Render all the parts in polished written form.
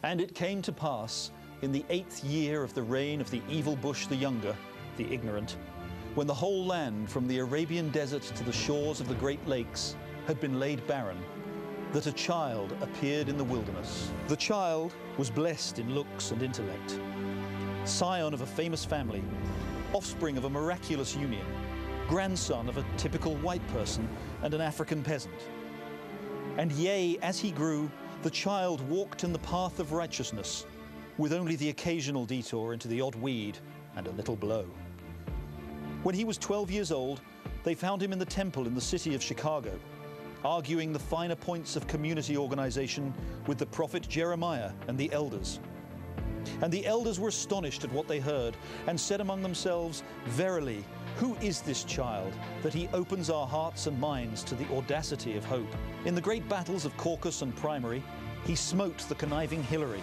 And it came to pass, in the 8th year of the reign of the evil bush the younger, the ignorant, when the whole land from the Arabian desert to the shores of the Great Lakes had been laid barren, that a child appeared in the wilderness. The child was blessed in looks and intellect, scion of a famous family, offspring of a miraculous union, grandson of a typical white person and an African peasant. And yea, as he grew, the child walked in the path of righteousness, with only the occasional detour into the odd weed and a little blow. When he was 12 years old, they found him in the temple in the city of Chicago, arguing the finer points of community organization with the prophet Jeremiah and the elders. And the elders were astonished at what they heard and said among themselves, "Verily, who is this child, that he opens our hearts and minds to the audacity of hope?" In the great battles of Caucus and Primary, he smote the conniving Hillary,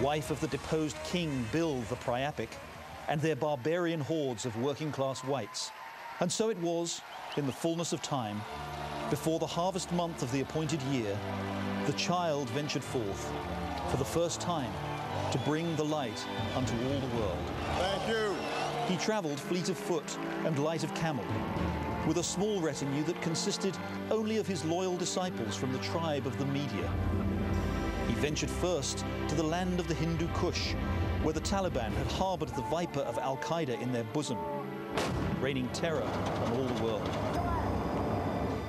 wife of the deposed King Bill the Priapic, and their barbarian hordes of working-class whites. And so it was, in the fullness of time, before the harvest month of the appointed year, the child ventured forth, for the first time, to bring the light unto all the world. Thank you. He travelled fleet of foot and light of camel, with a small retinue that consisted only of his loyal disciples from the tribe of the Media. He ventured first to the land of the Hindu Kush, where the Taliban had harboured the viper of Al-Qaeda in their bosom, raining terror on all the world.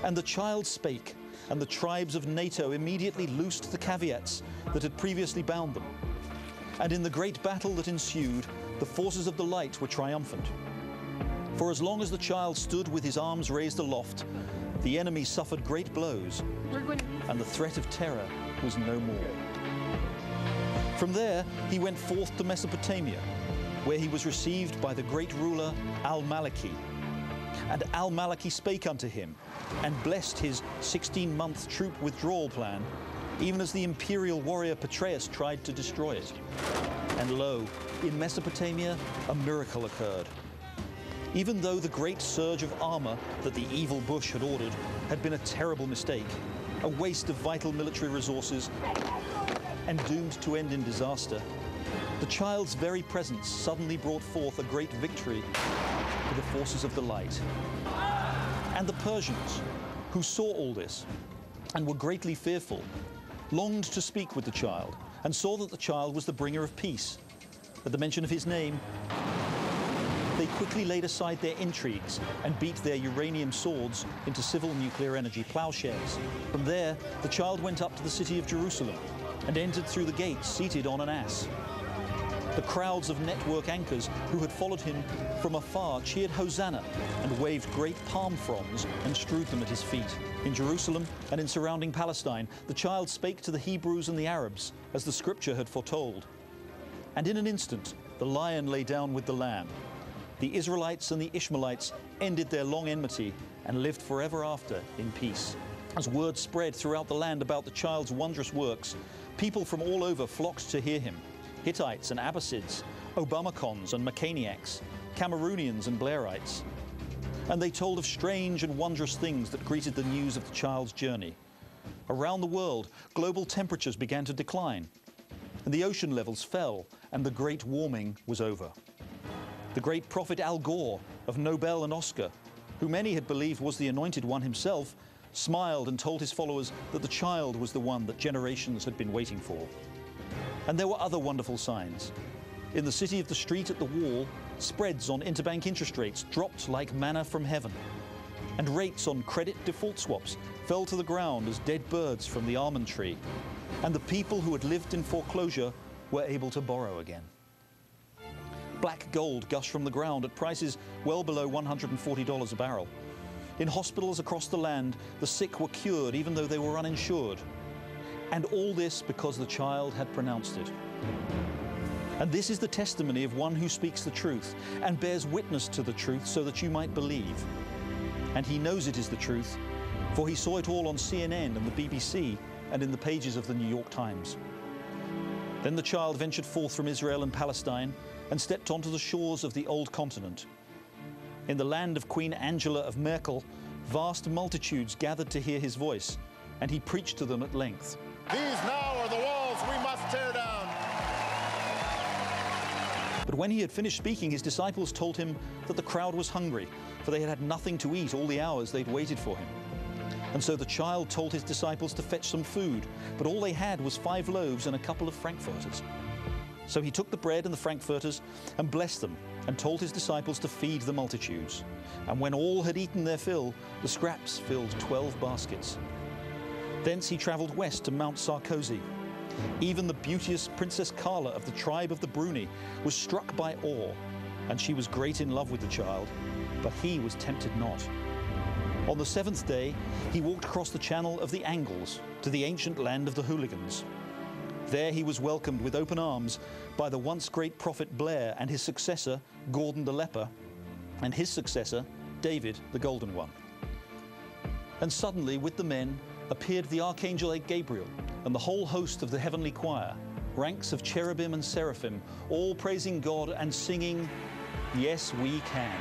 And the child spake, and the tribes of NATO immediately loosed the caveats that had previously bound them. And in the great battle that ensued, the forces of the light were triumphant. For as long as the child stood with his arms raised aloft, the enemy suffered great blows, and the threat of terror was no more. From there, he went forth to Mesopotamia, where he was received by the great ruler Al-Maliki. And Al-Maliki spake unto him, and blessed his 16-month troop withdrawal plan, even as the imperial warrior Petreius tried to destroy it. And lo, in Mesopotamia, a miracle occurred. Even though the great surge of armor that the evil bush had ordered had been a terrible mistake, a waste of vital military resources, and doomed to end in disaster, the child's very presence suddenly brought forth a great victory for the forces of the light. And the Persians, who saw all this and were greatly fearful, longed to speak with the child, and saw that the child was the bringer of peace. At the mention of his name, they quickly laid aside their intrigues and beat their uranium swords into civil nuclear energy plowshares. From there, the child went up to the city of Jerusalem and entered through the gates seated on an ass. The crowds of network anchors who had followed him from afar cheered Hosanna and waved great palm fronds and strewed them at his feet. In Jerusalem and in surrounding Palestine, the child spake to the Hebrews and the Arabs, as the scripture had foretold. And in an instant, the lion lay down with the lamb. The Israelites and the Ishmaelites ended their long enmity and lived forever after in peace. As word spread throughout the land about the child's wondrous works, people from all over flocked to hear him. Hittites and Abbasids, Obamacons and Mechaniacs, Cameroonians and Blairites. And they told of strange and wondrous things that greeted the news of the child's journey. Around the world, global temperatures began to decline, and the ocean levels fell, and the great warming was over. The great prophet Al Gore of Nobel and Oscar, who many had believed was the anointed one himself, smiled and told his followers that the child was the one that generations had been waiting for. And there were other wonderful signs. In the city of the street at the wall, spreads on interbank interest rates dropped like manna from heaven. And rates on credit default swaps fell to the ground as dead birds from the almond tree. And the people who had lived in foreclosure were able to borrow again. Black gold gushed from the ground at prices well below $140 a barrel. In hospitals across the land, the sick were cured even though they were uninsured. And all this because the child had pronounced it. And this is the testimony of one who speaks the truth and bears witness to the truth so that you might believe. And he knows it is the truth, for he saw it all on CNN and the BBC and in the pages of the New York Times. Then the child ventured forth from Israel and Palestine and stepped onto the shores of the old continent. In the land of Queen Angela of Merkel, vast multitudes gathered to hear his voice, and he preached to them at length. These now are the walls we must tear down. But when he had finished speaking, his disciples told him that the crowd was hungry, for they had had nothing to eat all the hours they'd waited for him. And so the child told his disciples to fetch some food, but all they had was 5 loaves and a couple of frankfurters. So he took the bread and the frankfurters and blessed them, and told his disciples to feed the multitudes. And when all had eaten their fill, the scraps filled 12 baskets. Thence he travelled west to Mount Sarkozy. Even the beauteous Princess Carla of the tribe of the Bruni was struck by awe, and she was great in love with the child, but he was tempted not. On the 7th day, he walked across the channel of the Angles to the ancient land of the Hooligans. There he was welcomed with open arms by the once great prophet Blair and his successor, Gordon the Leper, and his successor, David the Golden One. And suddenly, with the men, appeared the archangel Gabriel and the whole host of the heavenly choir, ranks of cherubim and seraphim, all praising God and singing, "Yes, we can."